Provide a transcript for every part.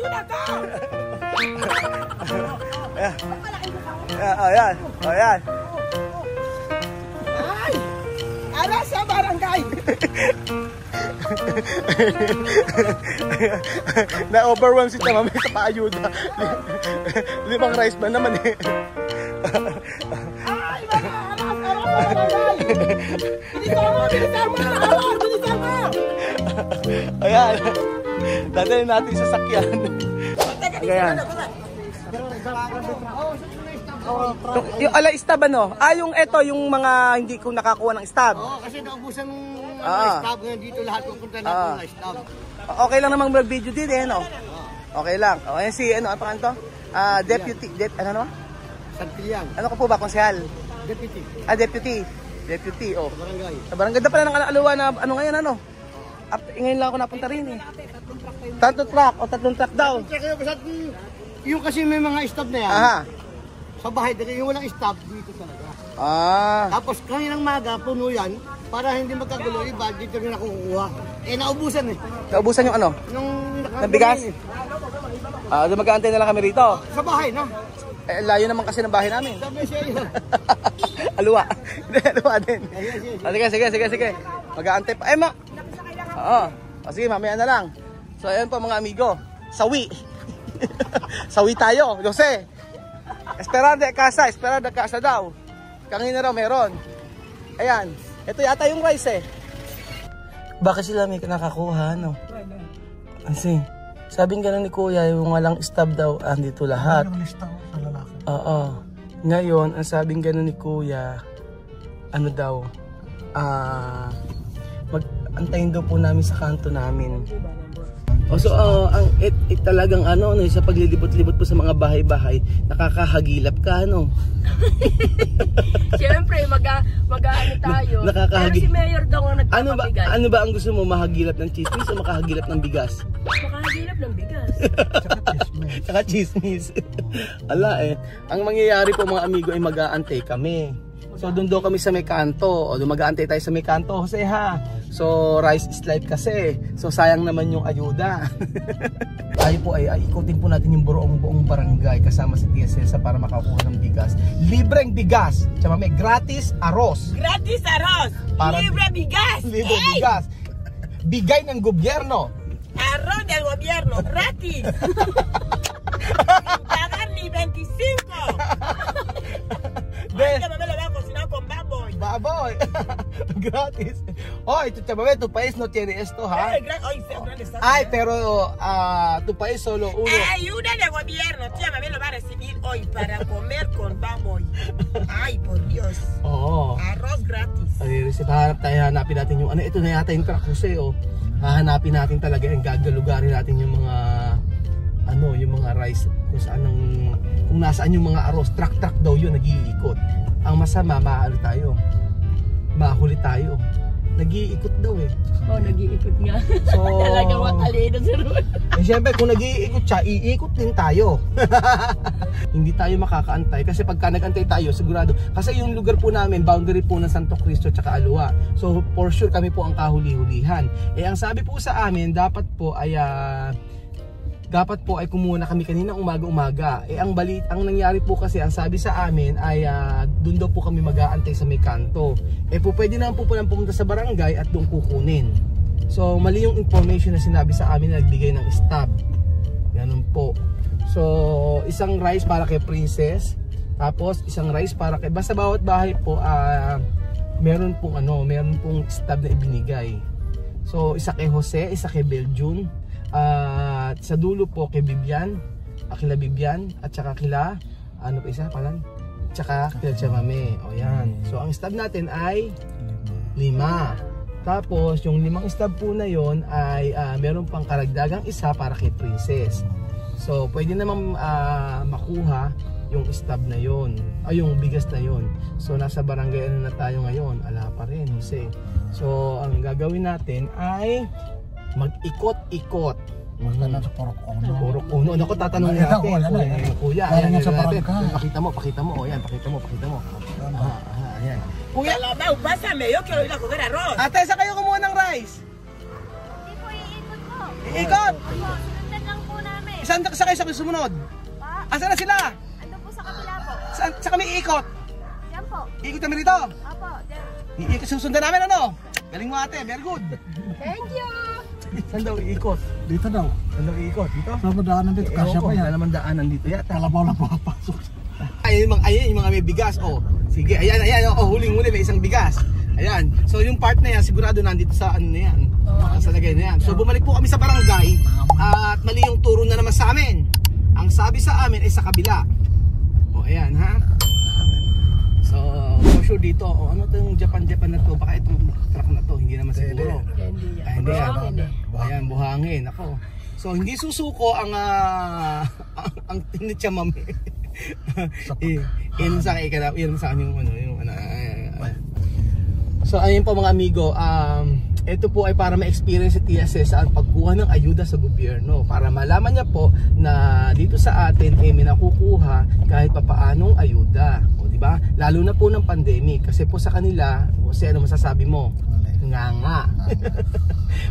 Ayun na ka! Ayan, ayan. Ay! Ala sa barangay! Na-overwhelm si Tama, may kapaayuda. 5 rice man naman eh. Ay! Barangay! Bilisan mo! Bilisan mo! Ayan. Dadalhin natin sa sakyan. Ayan. Yung ala stab ano? Yung eto, yung mga hindi ko nakakuha ng stab. Oo, kasi naubusan ng stab ngayon dito lahat pupunta na ng stab. Okay lang namang mag-video din eh, no? Okay lang. Okay, si ano, ano to? Deputy, ano? Santillan. Ano ka po ba, konsehal? Deputy. Deputy, oh. Sa barangay. Sa barangay pala ng Alawa na ano ngayon, ano? Ngayon lang ako napunta rin eh. Tatlong truck daw. Yung kasi may mga stab na yan. Aha. Sa bahay, yung walang stab dito talaga. Tapos kaninang maga, puno yan. Para hindi magkagulo, iba dito rin ako kukuha. Eh, naubusan eh. Naubusan yung ano? Ng bigas? Mag-aantay na lang kami rito. Sa bahay, no? Eh, layo naman kasi ng bahay namin. Sabi siya yun. Aluwa. Hindi, aluwa din. Sige. Mag-aantay pa. Oo. Sige, mamaya na lang. So, ayan po mga amigo. Sawi. Sawi tayo, Jose. Esperada casa daw. Kanina raw meron. Ayan. Ito yata yung rice eh. Bakit sila may nakakuha, no? Kasi, sabing gano'n ni Kuya, yung walang stab daw, andito lahat. Oo. Ngayon, ang sabing gano'n ni Kuya, ano daw, mag-antayin daw po namin sa kanto namin. So, ang talagang ano, sa paglilibot-libot po sa mga bahay-bahay, nakakahagilap ka, ano? Siyempre, mag-ano tayo. Pero si Mayor daw ang nagpapabigay. Ano ba ang gusto mo, mahagilap ng chismis o makahagilap ng bigas? Makahagilap ng bigas. Saka chismis. Ala eh. Ang mangyayari po mga amigo ay mag-aantay kami. So doon kami sa may kanto. O doon mag-aantay tayo sa may kanto, Jose ha. So rice is life kasi. So sayang naman yung ayuda. Tayo po ay ikutin po natin yung buong barangay kasama si Tia Cesa para makakuha ng bigas. Libreng bigas. Tsaka may gratis arroz. Gratis arroz! Libre bigas! Libre bigas. Bigay ng gobyerno. Arroz del gobierno, gratis! Pagar ni 25! Ay, que me lo van a cocinar con baboy. Baboy. Gratis. Oh, ito chababe, tu país no tiene esto, ha? Ay, pero tu país solo uno. Ayuda del gobierno, tía, me lo va a recibir hoy para comer con baboy. Ay, por Dios. Oo. Arroz gratis. Ay, hanapin natin yung ano, ito na yata yung truck Jose, oh. Hahanapin natin talaga, yung gagalugarin natin yung mga ano, yung mga rice kung nasaan yung mga arroz, truck daw yun, nag-iikot. Ang masama, mahuli tayo. Nag-iikot daw eh. Oh, nag-iikot nga. So, talaga matalino si Ruel. Eh syempre, kung nag-iikot siya, iikot din tayo. Hindi tayo makakaantay kasi pagka nag-antay tayo, sigurado. Kasi yung lugar po namin, boundary po ng Santo Cristo at Alawa. So for sure kami po ang kahuli-hulihan. Eh ang sabi po sa amin, dapat po ay kumuha na kami kanina umaga-umaga. Eh ang nangyari po kasi, ang sabi sa amin ay doon daw po kami mag-aantay sa may kanto. Eh po pwede naman po pumunta sa barangay at doon kukunin. So mali yung information na sinabi sa amin na nagbigay ng stab. Ganun po. So isang rice para kay Princess, tapos isang rice para kay, basta bawat bahay po meron pong stab na ibinigay. So isa kay Jose, isa kay Belgium. At sa dulo po kay Bibian, kila Bibian at saka kila ano pa isa palan? Tsaka kila Chamame. O yan. So ang stab natin ay 5. Tapos yung 5 stab po na yon ay meron pang karagdagang isa para kay Princess. So pwede namang makuha yung stab na yon, ay yung bigas na yon. So nasa barangay na tayo ngayon, ala pa rin Jose. So ang gagawin natin ay mag-ikot-ikot. Maganda sa Purok Uno. Ako tatanungin natin. Kuya, ayan. Pakita mo. Ayan, pakita mo. Ayan. Kuya, pásame, yo quiero ir a comer arroz. Ate, saan kayo kumuha ng rice? Hindi po, iikot po. Iikot? Sundan lang po namin. Saan kayo sa sumunod? Asan na sila? Ano po sa kabila po? Saan kami iikot? Yan po. Ikot kami rito? Apo, there. Iikot, susundan namin ano? Galing mo ate, very good. Thank you. Saan daw iikot? Dito daw. Saan daw iikot? Dito? Sa madaanan dito. Kasya pa yan. Wala naman daanan dito yata. Kalabaw na papasok. Ayan yung mga may bigas. Oh, sige, ayan. Oh, huling-huli may isang bigas. Ayan. So yung part na yan, sigurado nandito sa ano na yan. Sa lagay na yan. So bumalik po kami sa barangay at mali yung turo na naman sa amin. Ang sabi sa amin ay sa kabila. Oh, ayan ha. So, for sure dito, ano to yung Japan na to? Baka itong truck na to, hindi naman siguro. Hindi yan. Ayan, buhangin. Ako. So, hindi susuko ang tinitya mami. Yun sa akin yung ano. So, ayun po mga amigo, ito po ay para ma-experience si TSS ang pagkuha ng ayuda sa gobyerno. Para malaman niya po na dito sa atin may nakukuha kahit papaanong ayuda. O, diba? Lalo na po ng pandemic. Kasi po sa kanila, ano masasabi mo? Nga.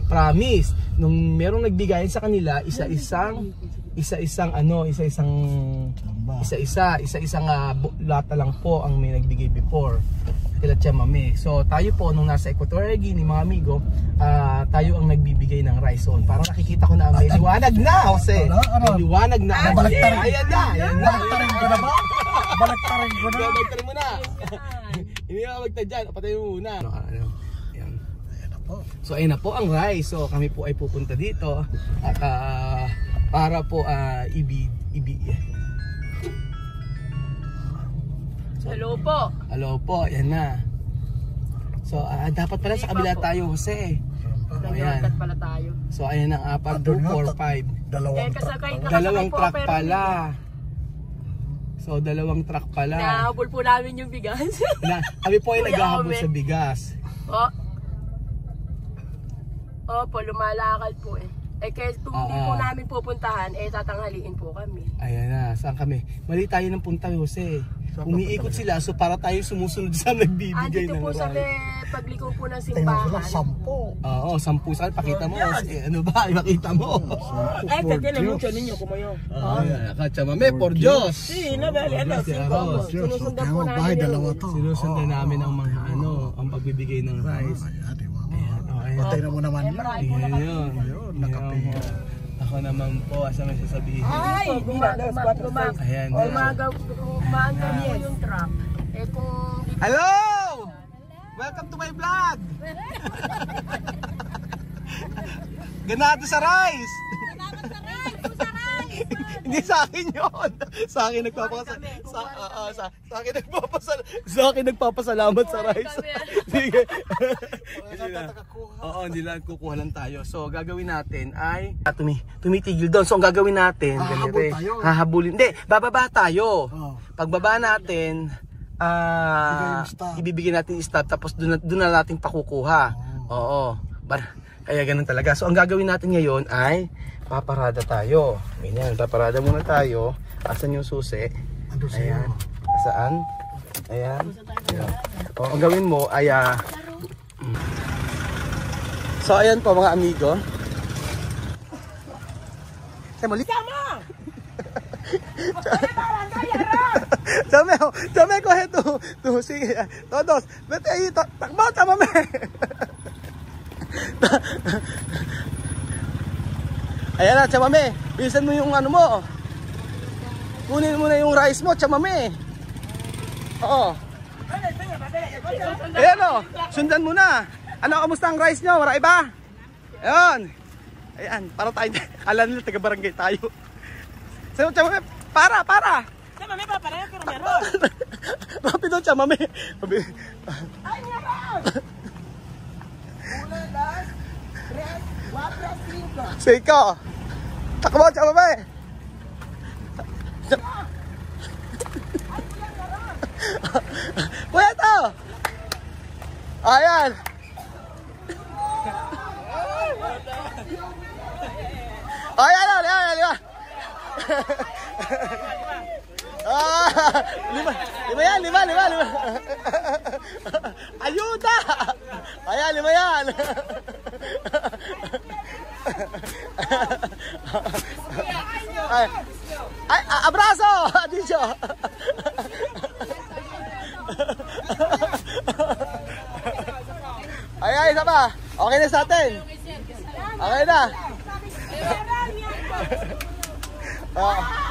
Promise, nung merong nagbigayan sa kanila, isa-isang lata lang po ang may nagbigay before kila Tia Mami. So tayo po nung nasa Equatorial Guinea mga amigo, tayo ang nagbibigay ng rice zone. Parang nakikita ko na may liwanag na, Jose. May liwanag na. Ayan na. Balaktarin ko na ba? Balaktarin ko na. Balaktarin mo na. Hindi ka magtad dyan. Patayin mo muna. Ayan. So ayun na po ang rice. So kami po ay pupunta dito at para po Hello po. Hello po, yan na. So, dapat pala sa kabila tayo, Jose. Naglakat pala tayo. So, ayan na, 4, 2, 4, 5. Dalawang truck pala. So, dalawang truck pala. Nahabol po namin yung bigas. Kami po ay naghahabol sa bigas. Opo, lumalakad po eh. Kaya kung hindi po namin pupuntahan, tatanghaliin po kami. Ayan na, saan kami? Mali tayo ng punta, Jose. Umiikot sila, so para tayo sumusunod sa nagbibigay ng rice. Dito po sa pagliko po ng simbahan. 10. Oo, 10 saan, pakita mo. Ano ba, ipakita mo. Ay, katilan mucho ninyo, kumayo. Tia Mami, por Diyos. Sí, no, vale, Sinusundan po namin. Sinusundan namin ang mga ang pagbibigay ng rice. Patay na mo naman yan. Yun. Ako naman po, asa may sasabihin. Ay, Ayan. Umaga po yung truck. Hello! Welcome to my vlog! Ganado sa rice! Hindi sa akin yun. Sa akin nagpapasalamat sa rice. Sige. Oo, hindi lang kukuha lang tayo. So, gagawin natin ay tumitigil doon. So, ang gagawin natin, hahabulin. Hindi, bababa tayo. Pagbaba natin, ibibigay natin yung stop tapos doon na natin pakukuha. Oo. Kaya ganun talaga. So, ang gagawin natin ngayon ay paparada tayo. Ganyan, paparada muna tayo. Asan yung susi? Ayan. Saan? Ayan. O, ang gawin mo ay so, ayan po mga amigo. Muli. Dame ko heto. Sige. Todos. Vete ahí. Takbo, tamame. Ayan na, Tia Mami. Bilisan mo yung ano mo. Kunin mo na yung rice mo, Tia Mami. Oo. Ayan o. Sundan mo na. Ano, kamusta ang rice nyo? Marami ba? Ayan. Ayan, para tayo. Alam nila, taga-barangay tayo. So, Tia Mami, para. Tia Mami, para pero meron. Rapido, Tia Mami. Ay, meron! 1, 2, 3, 4, 5. Siko. Takbo, Tia Mami. Kuya ito. Ayan. Ayan. Lima. Ayuda. Ayan, 5 yan. Ay, abrazo! Adicho! Ay, isa pa. Okay na sa atin. Okay na.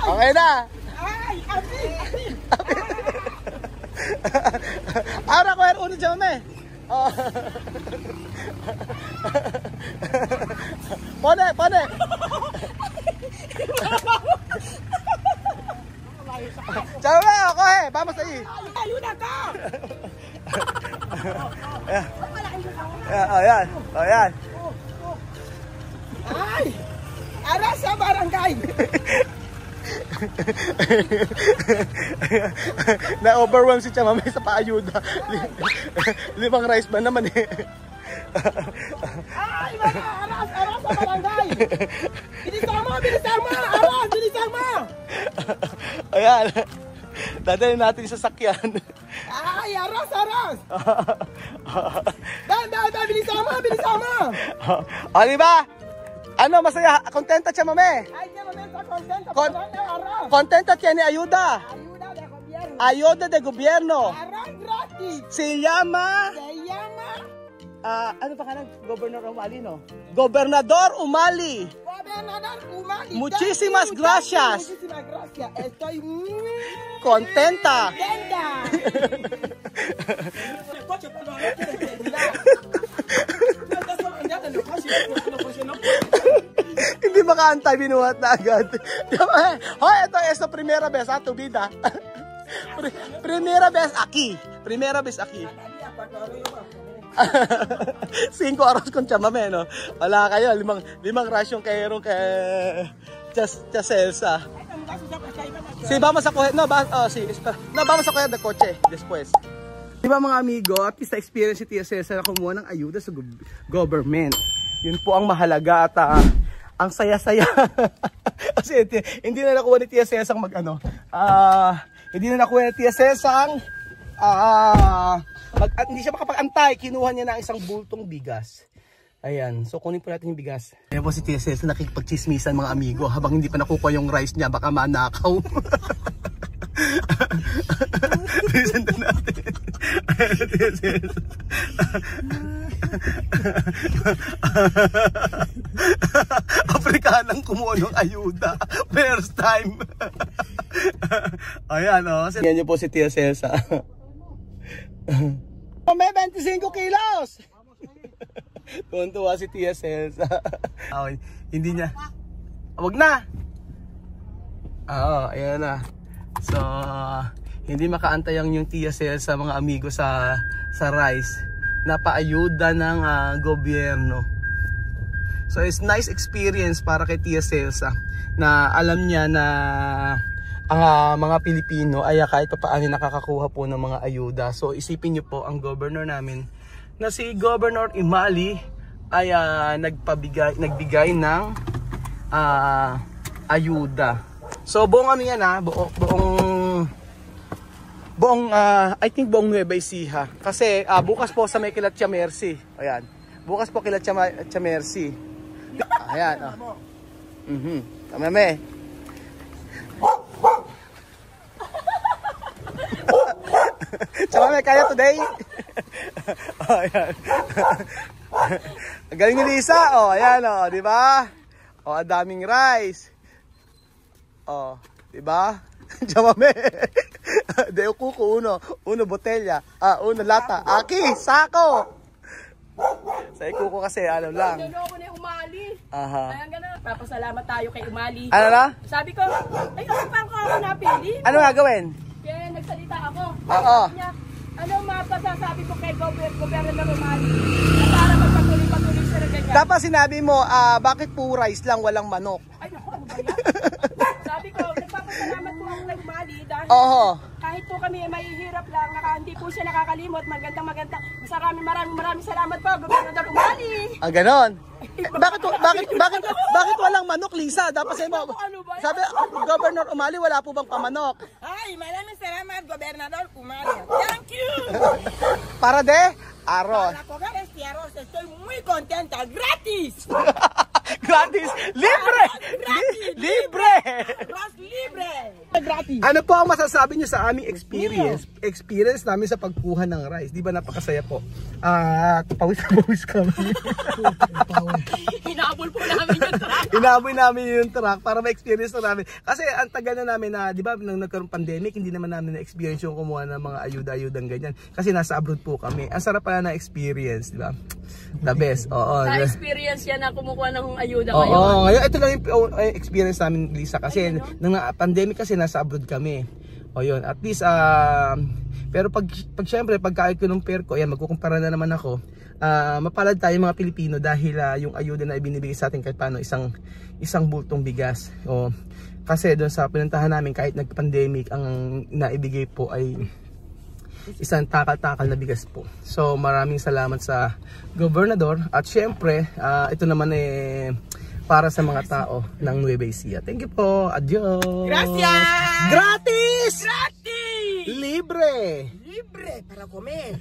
Okay na. Ahora coger uno, llámame. Pone. Llámame, coge. Vamos ahí. Ayuda ka! Ayan. Ay! Ara sa barangay! Na-overwhelm si Chamamay sa paayuda. 5 rice ba naman eh. Ay! Aras sa barangay! Bilisan mo! Bilisan mo! Ayan. Dadalhin natin sa sakyan. Ay! Aras! Bilisan mo! O, diba? Ano, masaya? Kontenta Chamamay? Ay, que momento contento! Aras! Kontenta tiene ayuda. Ayuda de gobierno! Ayuda de gobierno. Aras gratis! Se llama... ano pa ka Gobernador Umali, no? Gobernador Umali. Gobernador Umali. Muchísimas gracias. Muchísimas gracias. Estoy muy contenta. Hindi makaantay, binuhat na agad. Hoy, ito es la primera vez, tu vida. Primera vez aquí. 5 arroz con chamamé, no? Wala kayo, limang rasyon kayo kay Celsa. Sí, vamos a coger, vamos a coger de coche después. Diba mga amigo, at least na-experience si Tia Celsa na kumuha ng ayuda sa government. Yun po ang mahalaga at ang saya-saya. Kasi hindi na nakuha ni Tia Celsa hindi na nakuha ni Tia Celsa hindi siya makapag-antay, kinuha niya ng isang bultong bigas. Ayan, so kunin po natin yung bigas. Ayan po si Tia Celsa nakikipagchismisan mga amigo habang hindi pa nakukuha yung rice niya, baka manakaw. Listen to natin. Tia Celsa. Afrikanang kumuha ng ayuda. First time. Ayan o. Yan niyo po si Tia Celsa. May 25 kilos! Tuwan-tuwa si Tia Celsa. Hindi niya. Wag na! Ayan na. So, hindi makaantay yung Tia Celsa mga amigo sa rice. Napaayuda ng gobyerno. So, it's nice experience para kay Tia Celsa na alam niya na ang mga Pilipino ay kahit paano nakakakuha po ng mga ayuda. So isipin niyo po ang governor namin na si Governor Umali ay nagbigay ng ayuda. So buong ano yan buong I think buong Nueva Ecija. Kasi bukas po sa may Kilatcha Mercy. Ayan. Bukas po Kilatcha Mercy. Ayan. Tamame. Chamamay, kaya today? Ayan. Galing ni Lisa. Ayan di ba? Ang daming rice. Di ba? Chamamay. Deo kuko uno botella. Uno lata. Aki, sako. Sa ikuko kasi ano lang. Niloko na yung Umali. Aha. Ayan gano'n. Papasalamat tayo kay Umali. Ano na? Sabi ko, ay paano ko ako napili? Ano nga gawin? Kaya nagsalita ako. Oo. Sabi niya, ano mapasasabi ko kay Gobernador Umali na para magpatuloy-patuloy siya na ganyan. Dapat sinabi mo, bakit po rice lang walang manok? Ay naku, ano ba yan? Sabi ko, nagpapasalamat po ako kay Umali dahil kahit po kami mahihirap lang, hindi po siya nakakalimot. Maganda. Maraming salamat po, Gobernador Umali. Ganon. Bakit walang manok, Lisa? Dapat sabi, Governor Umali, wala po bang pamanok? Ay, maraming salamat, Gobernador Umali. Thank you. Para de arroz. Para comer este arroz estoy muy contenta, gratis. Gratis! Libre! Libre! Ras libre! Ano po ang masasabi niyo sa aming experience namin sa pagkuha ng rice? Di ba napakasaya po? Pawis kami. Hinabol po namin yung truck. Inaboy namin yung truck para ma-experience na namin. Kasi ang tagal na namin na, di ba, nung nagkaroon pandemic, hindi naman namin na-experience yung kumuha ng mga ayuda-ayudang ganyan. Kasi nasa abroad po kami. Ang sarap pala na experience, di ba? The best. Oo. Na-experience yan na kumukuha ng ayuda Oo, ngayon. ngayon ito lang yung experience namin, Lisa, kasi nung pandemic kasi nasa abroad kami. O yun, at least pero pag syempre pagkait ko ng pair ko, ayan, magkukumpara na naman ako. Mapalad tayo mga Pilipino dahil yung ayuda na ibinibigay sa atin kahit paano isang bultong bigas. O kasi doon sa pinuntahan namin kahit nag-pandemic, ang naibigay po ay isang takal-takal na bigas po. So maraming salamat sa gobernador at syempre ito naman para sa mga tao ng Nueva Ecija. Thank you po. Adios. Gracias. Gratis. Gratis! Libre. Libre para comer.